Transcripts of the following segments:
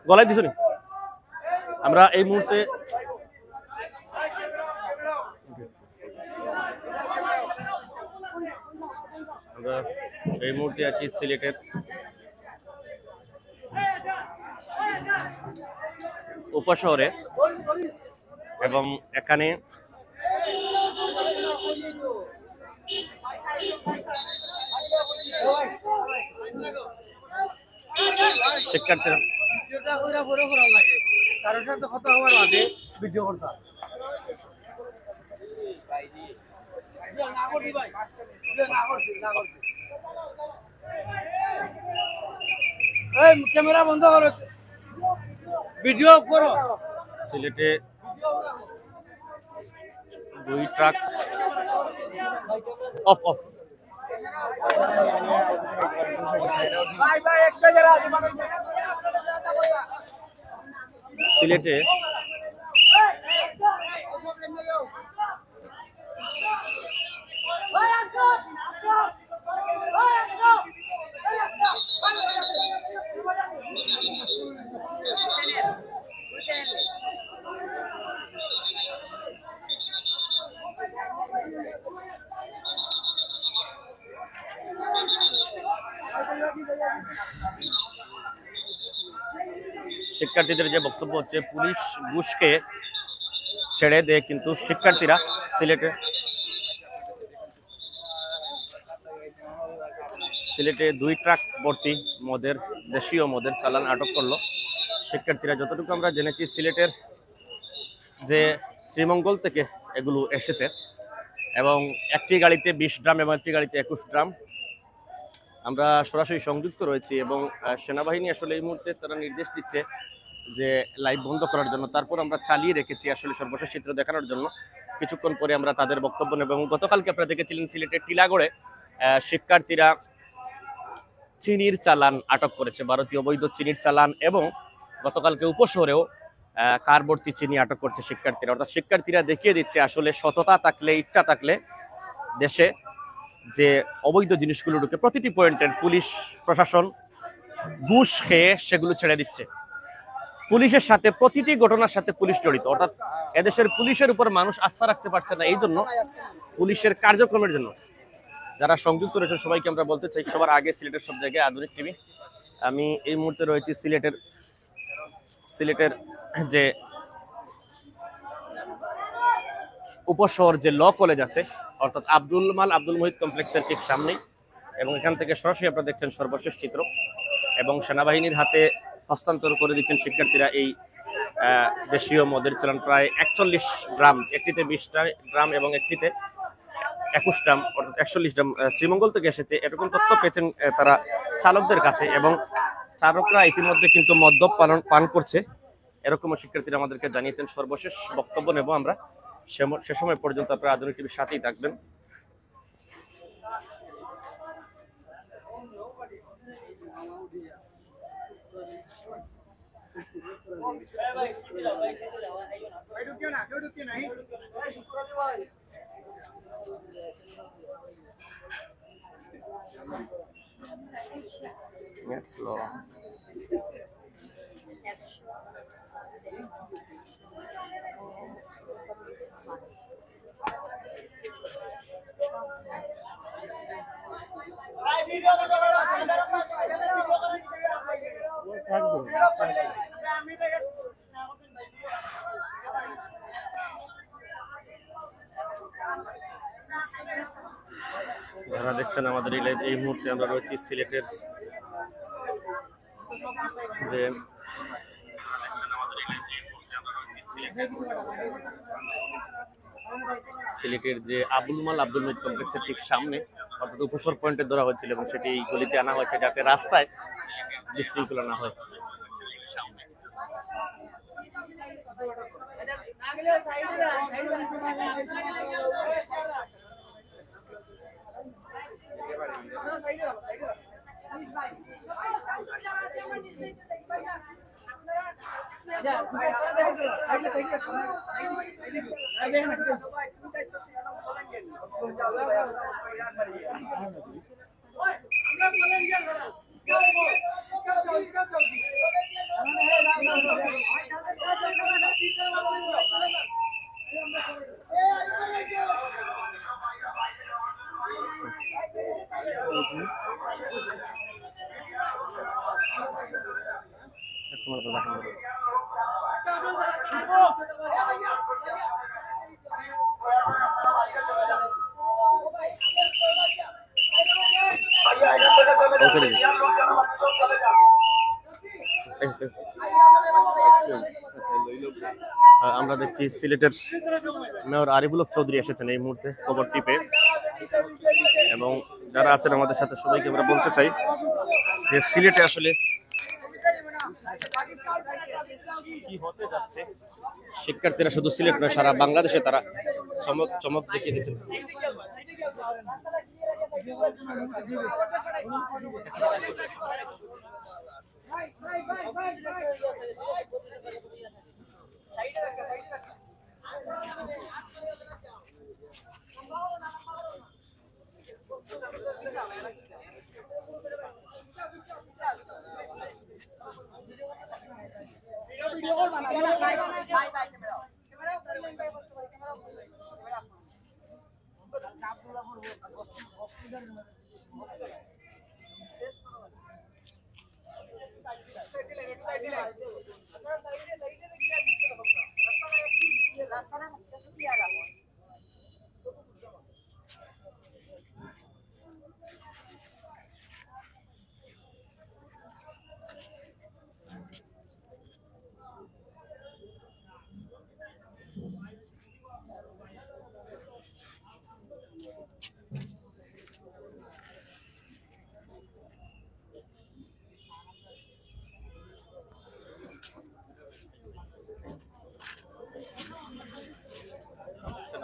গলায় দিছো নি? আমরা এই মুহূর্তে আছি সিলেটের উপশহরে এবং এখানে শিক্ষার্থীরা ক্যামেরা বন্ধ করো, ভিডিও করো। সিলেটে 2 ট্রাক অফ অফ সিলেটে শিক্ষার্থীদের যে বক্তব্য হচ্ছে পুলিশ ঘুষকে ছেড়ে দেয়, কিন্তু শিক্ষার্থীরা সিলেটে 2 ট্রাক ভর্তি দেশীয় মদের চালান আটক করলো শিক্ষার্থীরা। যতটুকু আমরা জেনেছি সিলেটের যে শ্রীমঙ্গল থেকে এগুলো এসেছে এবং একটি গাড়িতে 20 ড্রাম এবং একটি গাড়িতে 21 ড্রাম। আমরা সরাসরি সংযুক্ত রয়েছি এবং সেনাবাহিনী আসলে এই মুহূর্তে তারা নির্দেশ দিচ্ছে যে লাইভ বন্ধ করার জন্য। তারপর আমরা চালিয়ে রেখেছি আসলে সর্বশেষ চিত্র দেখানোর জন্য। কিছুক্ষণ পরে আমরা তাদের বক্তব্য নেব। এবং গতকালকে আপনারা দেখেছিলেন সিলেটের টিলাগড়ে শিক্ষার্থীরা চিনির চালান আটক করেছে, ভারতীয় অবৈধ চিনির চালান, এবং গতকালকে উপশহরেও কার ভর্তি চিনি আটক করছে শিক্ষার্থীরা। অর্থাৎ শিক্ষার্থীরা দেখিয়ে দিচ্ছে আসলে সততা থাকলে, ইচ্ছা থাকলে দেশে যে অবৈধ জিনিসগুলো ঢুকে প্রতিটি পয়েন্টের পুলিশ প্রশাসন ঘুষ খেয়ে সেগুলো ছেড়ে দিচ্ছে। পুলিশের সাথে প্রতিটি ঘটনার সাথে পুলিশ জড়িত। অর্থাৎ এদেশের পুলিশের উপর মানুষ আস্থা রাখতে পারছে না, এই জন্য পুলিশের কার্যক্রমের জন্য। যারা সংযুক্ত রয়েছেন সবাইকে আমরা বলতে চাই, সবার আগে সিলেটের সব জায়গায় আধুনিক টিভি। আমি এই মুহূর্তে রয়েছি সিলেটের যে উপশহর যে ল কলেজ আছে, অর্থাৎ আব্দুল মুহিত কমপ্লেক্সের ঠিক সামনেই, এবং এখান থেকে সরাসরি আপনারা দেখছেন সর্বশেষ চিত্র। এবং সেনাবাহিনীর হাতে হস্তান্তর করে দিচ্ছেন শিক্ষার্থীরা এই দেশীয় মদের চালান, প্রায় 41 গ্রাম, একটিতে 20 গ্রাম এবং একটিতে 21 গ্রাম, অর্থাৎ 41 গ্রাম শ্রীমঙ্গল থেকে এসেছে। এরকম তথ্য পেয়েছেন তারা চালকদের কাছে, এবং চালকরা ইতিমধ্যে কিন্তু মদ্যপ পান করছে, এরকমও শিক্ষার্থীরা আমাদেরকে জানিয়েছেন। সর্বশেষ বক্তব্য নেব আমরা, সে সময় পর্যন্ত আপনারা আধুনিক টিভির সাথেই থাকবেন। slow. যারা দেখছেন আমাদের এই মুহূর্তে আমরা রয়েছি সিলেটের যে আব্দুল মুহিত কমপ্লেক্সের ঠিক সামনে, অর্থাৎ উপসর পয়েন্টে ধরা হয়েছিল, এবং সেটি এই গলিতে আনা হয়েছে যাতে রাস্তায় বিশৃঙ্খলা না হয়। আমরা দেখছি সিলেটের মেয়র আরিফুল হক চৌধুরী এসেছেন এই মুহূর্তে খবর টিপে, এবং যারা আছেন আমাদের সাথে সবাইকে আমরা বলতে চাই যে সিলেটে আসলে কি হতে যাচ্ছে। শিক্ষার্থীরা শুধু সিলেট নয়, সারা বাংলাদেশে তারা চমক চমক দেখিয়ে দিচ্ছেন।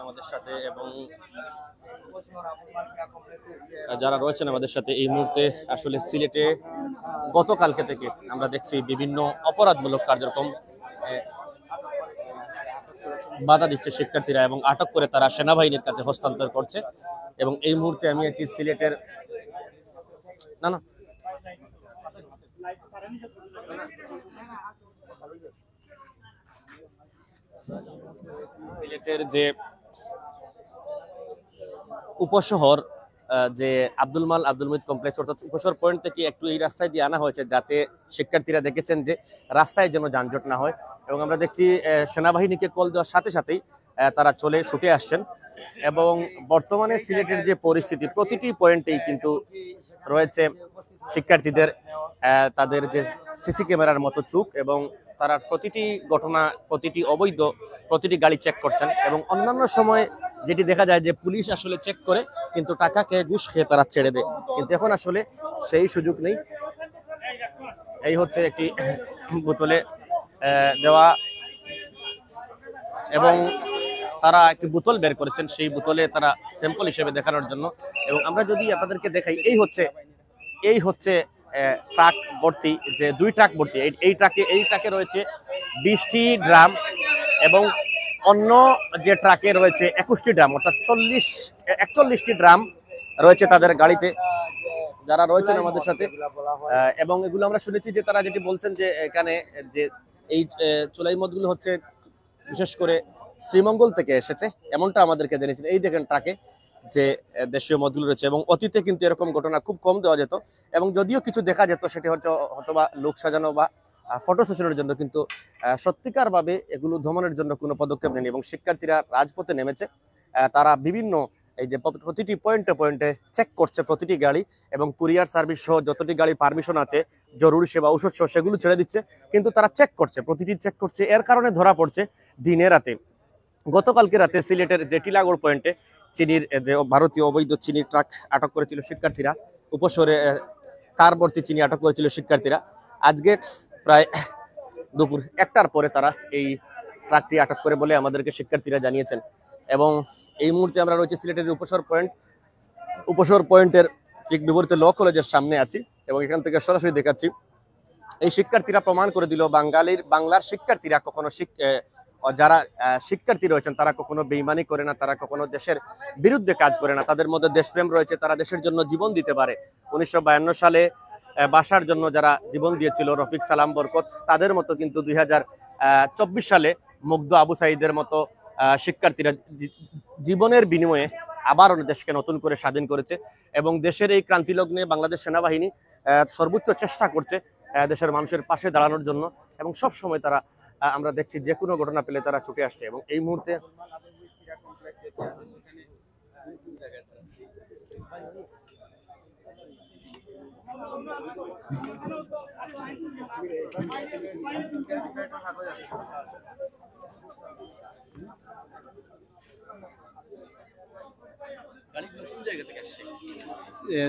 আমাদের সাথে এবং যারা রয়েছেন আমাদের সাথে এই মুহূর্তে আসলে সিলেটে গতকালকে থেকে আমরা দেখছি বিভিন্ন অপরাধমূলক কার্যক্রম বাধা দিচ্ছে শিক্ষার্থীরা, এবং আটক করে তারা সেনাবাহিনীর কাছে হস্তান্তর করছে। এবং এই মুহূর্তে আমি আছি সিলেটের সিলেটের যে উপশহর যে আব্দুল মুহিত কমপ্লেক্স অর্থাৎ উপশহর পয়েন্ট থেকে একটু এই রাস্তায় দিয়ে আনা হয়েছে, যাতে শিক্ষার্থীরা দেখেছেন যে রাস্তায় যেন যানজট না হয়। এবং আমরা দেখছি সেনাবাহিনীকে কল দেওয়ার সাথে সাথেই তারা চলে ছুটে আসছেন। এবং বর্তমানে সিলেটের যে পরিস্থিতি, প্রতিটি পয়েন্টেই কিন্তু রয়েছে শিক্ষার্থীদের তাদের যে সিসি ক্যামেরার মতো চোখ, এবং তারা প্রতিটি ঘটনা, প্রতিটি অবৈধ প্রতিটি গাড়ি চেক করছেন। এবং অন্যান্য সময় যেটি দেখা যায় যে পুলিশ আসলে চেক করে কিন্তু টাকা খেয়ে ঘুষ খেয়ে তারা ছেড়ে দেয়, কিন্তু এখন আসলে সেই সুযোগ নেই। এই হচ্ছে একটি বোতলে দেওয়া, এবং তারা একটি বোতল বের করেছেন, সেই বোতলে তারা স্যাম্পল হিসেবে দেখানোর জন্য। এবং আমরা যদি আপনাদেরকে দেখাই, এই হচ্ছে ট্রাক ভর্তি, যে 2 ট্রাক ভর্তি। এই ট্রাকে রয়েছে 20টি ড্রাম, এবং অন্য যে ট্রাকে রয়েছে 21টি ড্রাম, অর্থাৎ 41টি ড্রাম রয়েছে তাদের গাড়িতে, যারা রয়েছেন আমাদের সাথে। এবং এগুলো আমরা শুনেছি যে তারা যেটি বলছেন যে এখানে যে এই চুলাই মদগুলো হচ্ছে বিশেষ করে শ্রীমঙ্গল থেকে এসেছে, এমনটা আমাদেরকে জেনেছেন। এই দেখেন ট্রাকে যে দেশীয় মদগুলো রয়েছে, এবং অতীতে কিন্তু এরকম ঘটনা খুব কম দেওয়া যেত, এবং যদিও কিছু দেখা যেত সেটি হচ্ছে হয়তোবা লোক সাজানো বা ফটো সেশনের জন্য, কিন্তু সত্যিকার ভাবে এগুলো দমনের জন্য কোনো পদক্ষেপ নেই। এবং শিক্ষার্থীরা রাজপথে নেমেছে, তারা বিভিন্ন এই যে প্রতিটি পয়েন্টে চেক করছে প্রতিটি গাড়ি, এবং কুরিয়ার সার্ভিস সহ যতটি গাড়ি পারমিশন আছে, জরুরি সেবা, ঔষধ সহ সেগুলো ছেড়ে দিচ্ছে, কিন্তু তারা প্রতিটি চেক করছে। এর কারণে ধরা পড়ছে দিনে রাতে। গতকালকে রাতে সিলেটের যে টিলাগড় পয়েন্টে চিনির যে ভারতীয় অবৈধ চিনির ট্রাক আটক করেছিল শিক্ষার্থীরা, উপশহরে কার ভর্তি চিনি আটক করেছিল শিক্ষার্থীরা। আজকে প্রায় দুপুর 1টার পরে তারা এই ট্রাকটি আটক করে বলে আমাদেরকে শিক্ষার্থীরা জানিয়েছেন। এবং এই মুহূর্তে আমরা রয়েছে সিলেটের উপশহর পয়েন্টের ঠিক বিপরীতে ল কলেজের সামনে আছি, এবং এখান থেকে সরাসরি দেখাচ্ছি। এই শিক্ষার্থীরা প্রমাণ করে দিল বাংলার শিক্ষার্থীরা কখনো যারা শিক্ষার্থী রয়েছেন তারা কখনো বেইমানি করে না, তারা কখনো দেশের বিরুদ্ধে কাজ করে না, তাদের মধ্যে দেশপ্রেম রয়েছে, তারা দেশের জন্য জীবন দিতে পারে। 1952 সালে বাসার জন্য যারা জীবন দিয়েছিল, রফিক সালাম বরকত, তাদের মতো কিন্তু 2024 সালে মুগ্ধ আবু সাইদের মতো শিক্ষার্থীরা জীবনের বিনিময়ে আবার দেশকে নতুন করে স্বাধীন করেছে। এবং দেশের এই ক্রান্তি লগ্নে বাংলাদেশ সেনাবাহিনী সর্বোচ্চ চেষ্টা করছে দেশের মানুষের পাশে দাঁড়ানোর জন্য, এবং সব সময় তারা আমরা দেখছি যে কোনো ঘটনা পেলে তারা ছুটে আসছে। এবং এই মুহূর্তে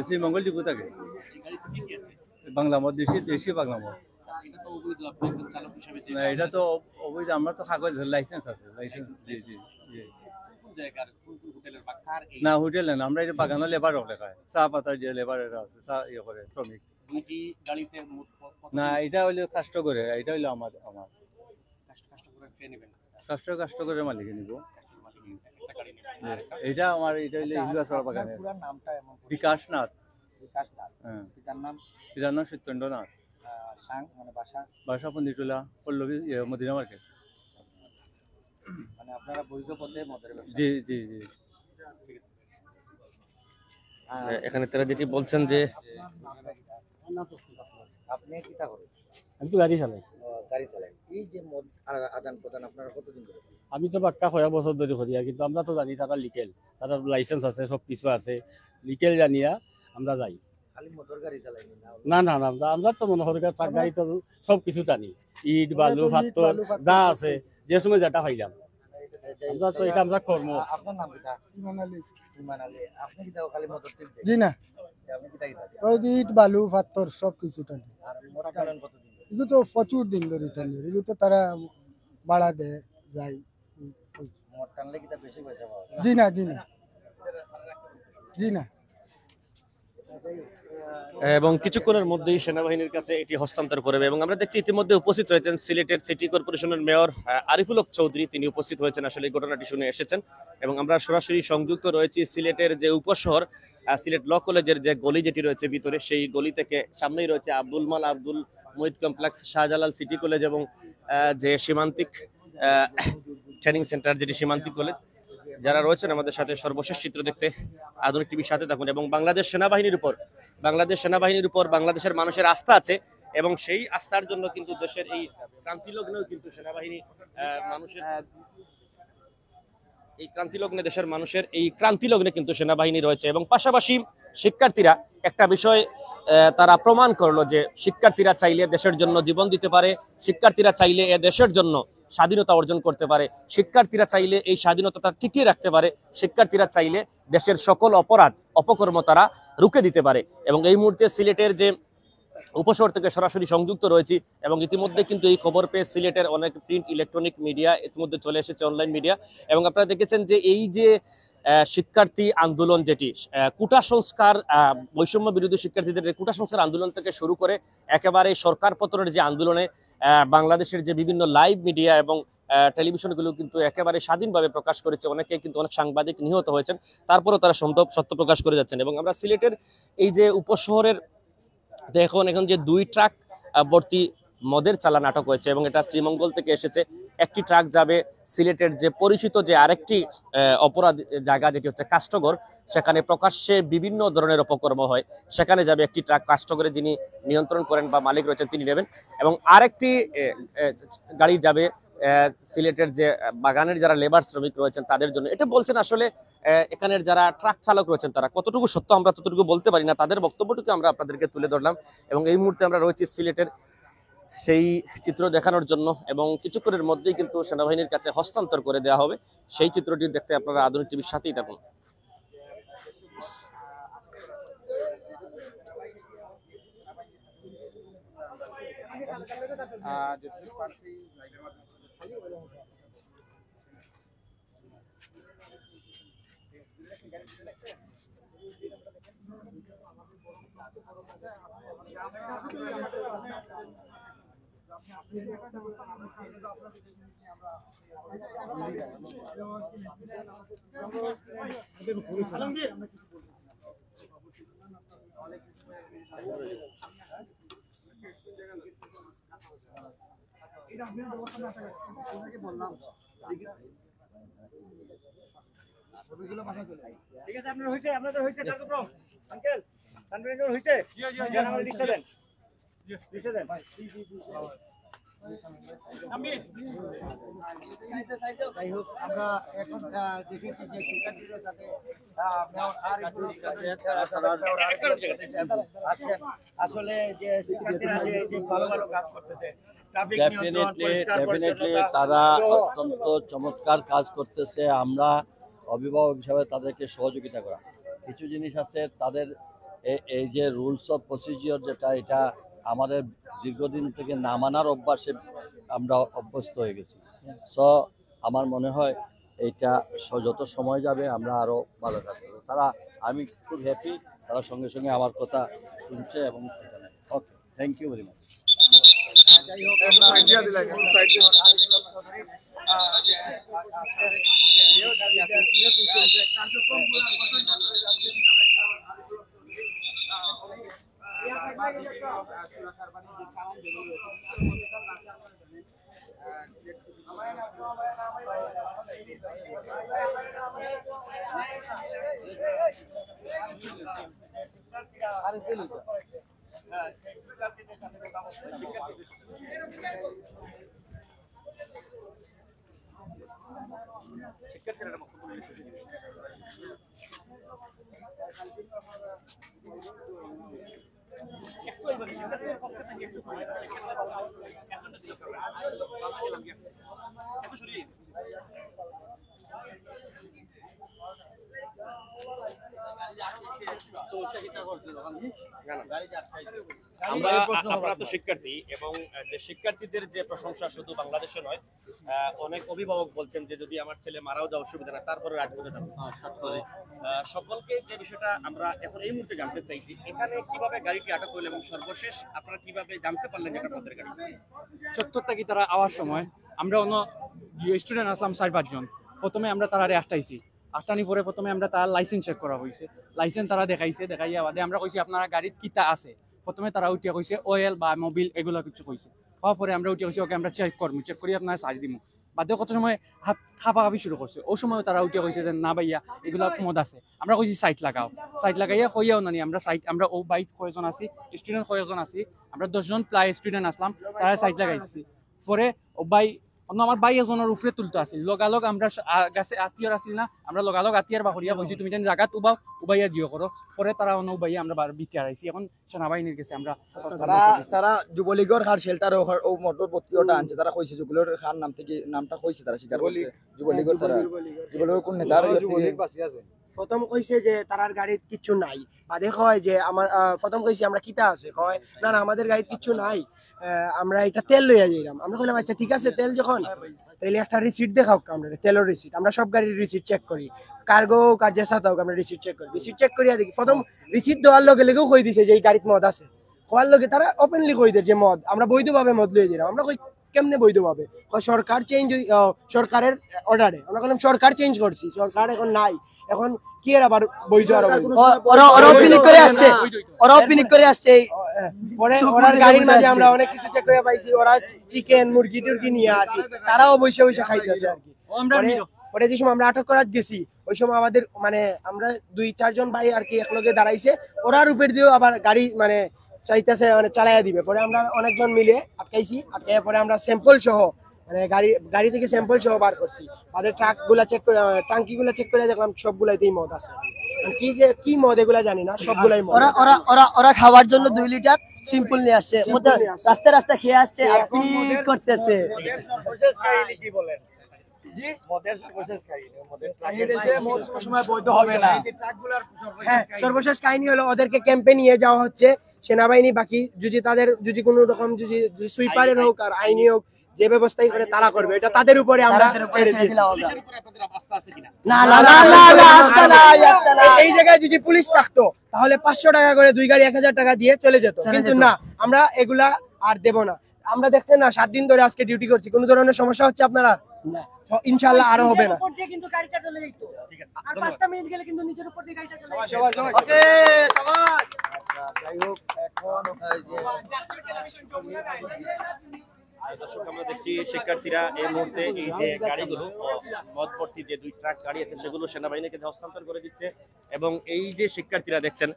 শ্রীমঙ্গল ডিপো থাকে বাংলা মত, দেশি দেশি বাংলা মত। না, এটা তো অবৈধ, আমরা তো কাগজ লাইসেন্স আছে, লাইসেন্স। জি জি জি। না, হোটেলে না, আমরা এটা বাগানো লেবার লেখায়, চা পাতার যে লেবার আছে, চা ইয়ে করে শ্রমিক। না, এটা হইলো কাষ্ট করে, এটা হইলো আমার কাষ্ট করে মালিকে নিব। এটা আমার, এটা হইলো ইন্দ্রাসরা বাগানের বিকাশ নাথ। হ্যাঁ, পিতার নাম সত্যেন্দ্রনাথ। বাসা পন্ডিটোলা, পল্লবী, মদিনা মার্কেট। মানে আপনারা বৈধ পথে মদের ব্যবসা? জি জি জি। এখানে তারা যেটি বলছেন যে আপনি কিটা করেন? আমি তো গাড়ি চালাই। গাড়ি চালান। এই যে মদ আদান প্রদান আপনারা কতদিন ধরে? আমি তো বাক্কা কয়েক বছর ধরে করি, কিন্তু আমরা তো জানি তারা লিকেল, তারা লাইসেন্স আছে, সব কিছু আছে, লিকেল জানিয়া আমরা যাই। খালি মোটর গাড়ি চালাইনি না? না না না, আমরা তো মনে করি ট্রাক গাড়ি তো সব কিছু জানি, ইট বালু পাথর যা আছে, যে সময় যেটা পাইলাম আমরা তো এটা আমরা কর্ম। আপনার নাম কিটা? ইমান আলী। ইমান আলী, আপনি কিটা খালি মোটর ঠিক দেন? জি না, আপনি কিটা কিটা? ওই যে ইট বালু পাথর সব কিছু টানি। আর মদ টানেন কতদিন ধরে? এগুলো তো প্রচুর দিন ধরে টানি, এগুলো তো তারা ভাড়া দেয় যায়। মদ টানলে কিটা বেশি পয়সা পাওয়া যায়? জি না, জি না, জি না। এবং কিছুক্ষণের মধ্যেই সেনাবাহিনীর কাছে এটি হস্তান্তর করবে। এবং আমরা দেখছি ইতিমধ্যে উপস্থিত হয়েছেন সিলেটের সিটি কর্পোরেশনের মেয়র আরিফুল হক চৌধুরী, তিনি উপস্থিত হয়েছেন, আসলে এই ঘটনাটি শুনে এসেছেন। এবং আমরা সরাসরি সংযুক্ত রয়েছি সিলেটের যে উপশহর, সিলেট ল কলেজের যে গলি যেটি রয়েছে ভিতরে, সেই গলি থেকে সামনেই রয়েছে Abdul Muhit complex, Shahjalal city college এবং যে সীমান্তিক ট্রেনিং সেন্টার যেটি সীমান্তিক কলেজ। যারা রয়েছেন আমাদের সাথে, সর্বশেষ চিত্র দেখতে আধুনিক টিভির সাথে থাকুন। এবং বাংলাদেশ সেনাবাহিনীর উপর বাংলাদেশের মানুষের আস্থা আছে, এবং সেই আস্থার জন্য কিন্তু দেশের এই ক্রান্তিলগ্নেও কিন্তু সেনাবাহিনী মানুষের এই ক্রান্তিলগ্নে, দেশের মানুষের এই ক্রান্তিলগ্নে কিন্তু সেনাবাহিনী রয়েছে। এবং পাশাপাশি শিক্ষার্থীরা একটা বিষয় তারা প্রমাণ করলো যে শিক্ষার্থীরা চাইলে দেশের জন্য জীবন দিতে পারে, শিক্ষার্থীরা চাইলে এ দেশের জন্য স্বাধীনতা অর্জন করতে পারে, শিক্ষার্থীরা চাইলে এই স্বাধীনতা টিকিয়ে রাখতে পারে, শিক্ষার্থীরা চাইলে দেশের সকল অপরাধ অপকর্ম তারা রুখে দিতে পারে। এবং এই মুহূর্তে সিলেটের যে উপশহর থেকে সরাসরি সংযুক্ত রয়েছি, এবং ইতিমধ্যে কিন্তু এই খবর পেয়ে সিলেটের অনেক প্রিন্ট ইলেকট্রনিক মিডিয়া ইতিমধ্যে চলে এসেছে, অনলাইন মিডিয়া। এবং আপনারা দেখেছেন যে এই যে শিক্ষার্থী আন্দোলন, যেটি কোটা সংস্কার, বৈষম্য বিরোধী শিক্ষার্থীদের কোটা সংস্কার আন্দোলন থেকে শুরু করে একেবারে সরকার পতনের যে আন্দোলনে বাংলাদেশের যে বিভিন্ন লাইভ মিডিয়া এবং টেলিভিশনগুলো কিন্তু একেবারে স্বাধীনভাবে প্রকাশ করেছে, অনেকে কিন্তু অনেক সাংবাদিক নিহত হয়েছেন, তারপরেও তারা সত্য প্রকাশ করে যাচ্ছেন। এবং আমরা সিলেটের এই যে উপশহরের এখন যে 2 ট্রাক ভর্তি মদের চালান আটক হয়েছে, এবং এটা শ্রীমঙ্গল থেকে এসেছে। একটি ট্রাক যাবে সিলেটের যে পরিচিত যে আরেকটি অপরাধ জায়গা, যেটি হচ্ছে কাষ্টগড়, সেখানে প্রকাশ্যে বিভিন্ন ধরনের অপকর্ম হয়, সেখানে যাবে একটি ট্রাক। কাষ্টগড়ে যিনি নিয়ন্ত্রণ করেন বা মালিক রয়েছেন তিনি নেবেন, এবং আরেকটি গাড়ি যাবে সিলেটের যে বাগানের যারা লেবার শ্রমিক রয়েছেন তাদের জন্য। এটা বলছেন আসলে এখানের যারা ট্রাক চালক রয়েছেন তারা, কতটুকু সত্য আমরা ততটুকু বলতে পারি না, তাদের বক্তব্যটুকু আমরা আপনাদেরকে তুলে ধরলাম। এবং এই মুহূর্তে আমরা রয়েছি সিলেটের সেই চিত্র দেখানোর জন্য, এবং কিছুক্ষণের মধ্যেই কিন্তু সেনাবাহিনীর কাছে হস্তান্তর করে দেওয়া হবে। সেই চিত্রটি দেখতে আপনারা আধুনিক টিভির সাথেই থাকুন। ঠিক আছে, আপনাদের হয়েছে কার্যক্রম আঙ্কেল, হয়েছে? যাই হোক আমরা এখন দেখেছি যে শিক্ষার্থীদের সাথে আসলে যে শিক্ষার্থীরা যে ভালো ভালো কাজ করতেছে ডেফিনেটলি তারা অত্যন্ত চমৎকার কাজ করতেছে। আমরা অভিভাবক হিসাবে তাদেরকে সহযোগিতা করা, কিছু জিনিস আছে তাদের এই যে রুলস অফ প্রসিজিওর যেটা, এটা আমাদের দীর্ঘদিন থেকে না মানার অভ্যাসে আমরা অভ্যস্ত হয়ে গেছি। সো আমার মনে হয় এইটা যত সময় যাবে আমরা আরও ভালো কাজ করবো। আমি খুব হ্যাপি, তারা সঙ্গে সঙ্গে আমার কথা শুনছে এবং ওকে, থ্যাংক ইউ ভেরি মাচ। আমরা তো শিক্ষার্থী, এবং যে শিক্ষার্থীদের যে প্রশংসা শুধু বাংলাদেশে নয়, অনেক অভিভাবক বলছেন যে যদি আমার ছেলে মারাও যায় অসুবিধা না, তারপরে রাজপথে যাবো। সকলকে যে বিষয়টা আমরা এখন এই মুহূর্তে জানতে চাই যে এখানে কিভাবে গাড়িটি আটক হলো এবং সর্বশেষ আপনারা কিভাবে জানতে পারলেন যে এটা পথের গাড়ি? চত্বরটা কি তারা আওয়ার সময় আমরা অন্য স্টুডেন্ট আসলাম 4-5 জন। প্রথমে আমরা তারারে আটটানি পরে প্রথমে আমরা তার লাইসেন্স চেক করা হয়েছে। লাইসেন্স তারা দেখাইয়া বাদে আমরা কইছি আপনারা গাড়িত কিতা আছে। প্রথমে তারা উঠিয়া কইছে অয়েল বা মোবিল এগুলো কিছু কইছে। হওয়ার পরে আমরা উঠিয়া কইছি ওকে আমরা চেক করি আপনারা সারি দিমু। বাদে কত সময় হাত খাপাখাপি শুরু করছে। ওই সময় তারা উঠিয়া কইছে যে না ভাইয়া এগুলা মদ আছে। আমরা কইছি সাইট লাগাইয়া কইয়াও নানি আমরা ও বাইক কয়জন আছি, স্টুডেন্ট কয়জন আছি, আমরা 10 জন প্রায় স্টুডেন্ট আসলাম, তারা সাইট লাগাইছি। পরে ও ভাই আমার ভাই এজনের উপরে তুলতে আসিল, লগালগ আমরা গাছে আত্মীয় আসিল না, আমরা লগালগ আত্মীয়ার বাহরিয়া কইছি তুমি যেন জায়গা উবাইয়া জিও করো। পরে তারা উবাইয়া আমরা বিটিআর আইছি, এখন সেনাবাহিনীর কাছে আমরা তারা যুবলীগের খার শেল্টার ও মোটর পত্রিকাটা আনছে, তারা কইছে যুবলীগের খার নাম থেকে নামটা কইছে, তারা স্বীকার করছে যুবলীগের। তারা যুবলীগের কোন নেতা প্রথম কইছে যে তারার গাড়িত কিচ্ছু নাই, বাদে কয় যে আমার প্রথম কইছে আমরা কিতা আছে, কয় না আমাদের গাড়িত কিচ্ছু নাই, আমরা এটা তেল লইয়া যাইলাম। আমরা কইলাম আচ্ছা ঠিক আছে, তেল যখন তাইলে একটা রিসিট দেখাও, আমরা তেলের রিসিট, আমরা সব গাড়ির রিসিট চেক করি, কার্গো কার যে সাথে হোক আমরা রিসিট চেক করি। রিসিট চেক করিয়া দেখি প্রথম রিসিট দেওয়ার লগে লগেও কই দিছে যে এই গাড়িত মদ আছে। হওয়ার লগে তারা ওপেনলি কই দেয় যে মদ আমরা বৈধভাবে মদ লইয়া যাইলাম। আমরা কই কেমনে বৈধভাবে? সরকার চেঞ্জ, সরকারের অর্ডারে। আমরা বললাম সরকার চেঞ্জ করছি, সরকার এখন নাই, এখন কি এর আবার বৈধ? ওরা অপিনিক করে আসছে। পরে ওনার গাড়ির মাঝে আমরা অনেক কিছু চেক করে পাইছি, ওরা চিকেন মুরগি টুরগি নিয়ে আর কি তারাও বসে বসে খাইতেছে আর কি। পরে যে সময় আমরা আটক করার গেছি ওই সময় আমাদের মানে আমরা 2-4 জন ভাই আর কি একলগে দাঁড়াইছে, ওরার উপর দিয়েও আবার গাড়ি মানে চাইতেছে মানে চালাইয়া দিবে। পরে আমরা অনেকজন মিলে আটকাইয়া পরে আমরা স্যাম্পল সহ মানে গাড়ি থেকে স্যাম্পল সহ বার করছি। তাদের ট্রাকগুলা চেক করে, ট্যাঙ্কিগুলা চেক করে দেখলাম সবগুলাইতেই মদ আছে। কি মদ এগুলা জানি না, সবগুলাই মদ। ওরা খাওয়ার জন্য 2 লিটার সিম্পল নিয়ে আসছে, রাস্তা খেয়ে আসছে আর কি করতেছে। কি বলেন সর্বশেষ কাহিনী হলো ওদেরকে ক্যাম্পে নিয়ে যাওয়া হচ্ছে সেনাবাহিনী। বাকি যদি কোনো রকম যদি সুইপারের হোক আর আইনি হোক যে ব্যবস্থাই করে তারা করবে, এটা তাদের উপরে আমরা ছেড়ে দিয়েছি। এই জায়গায় যদি পুলিশ থাকতো তাহলে 500 টাকা করে 2 গাড়ি 1000 টাকা দিয়ে চলে যেত, কিন্তু না, আমরা এগুলা আর দেব না। আমরা দেখছেন না 7 দিন ধরে আজকে ডিউটি করছি, কোনো ধরনের সমস্যা হচ্ছে আপনারা? ইনশাআল্লাহ আরো হবে না। কিন্তু গাড়িটা চলে যাইতো আর 5টা মিনিট গেলে কিন্তু নিচের উপর দিয়ে গাড়িটা চলে যাইতো। ওকে সবাই যাই হোক এখন দর্শক আমরা দেখছি শিক্ষার্থীরা এই মুহূর্তে এই যে গাড়িগুলো মদ ভর্তি যে 2 ট্রাক গাড়ি আছে সেগুলো সেনাবাহিনীকে হস্তান্তর করে দিচ্ছে এবং এই যে শিক্ষার্থীরা দেখছেন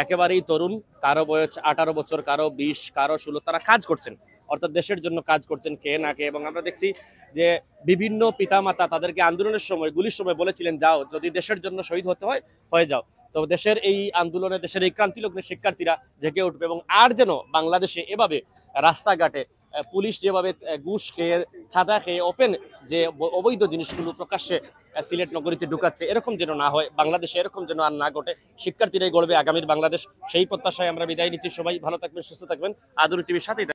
একেবারেই তরুণ, কারো বয়স 18 বছর, কারো 20, কারো 16, তারা কাজ করছেন, অর্থাৎ দেশের জন্য কাজ করছেন কে না কে। এবং আমরা দেখছি যে বিভিন্ন পিতামাতা তাদেরকে আন্দোলনের সময়, গুলির সময় বলেছিলেন যাও, যদি দেশের জন্য শহীদ হতে হয় হয়ে যাও। তো দেশের এই আন্দোলনে, দেশের এই ক্রান্তি লগ্নে শিক্ষার্থীরা জেগে উঠবে এবং আর যেন বাংলাদেশে এভাবে রাস্তাঘাটে পুলিশ যেভাবে ঘুষ খেয়ে, ছাদা খেয়ে, ওপেন যে অবৈধ জিনিসগুলো প্রকাশ্যে সিলেট নগরীতে ঢুকাচ্ছে, এরকম যেন না হয়, বাংলাদেশে এরকম যেন আর না ঘটে। শিক্ষার্থীরাই গড়বে আগামীর বাংলাদেশ, সেই প্রত্যাশায় আমরা বিদায় নিচ্ছি। সবাই ভালো থাকবেন, সুস্থ থাকবেন। আদুরি টিভির সাথেই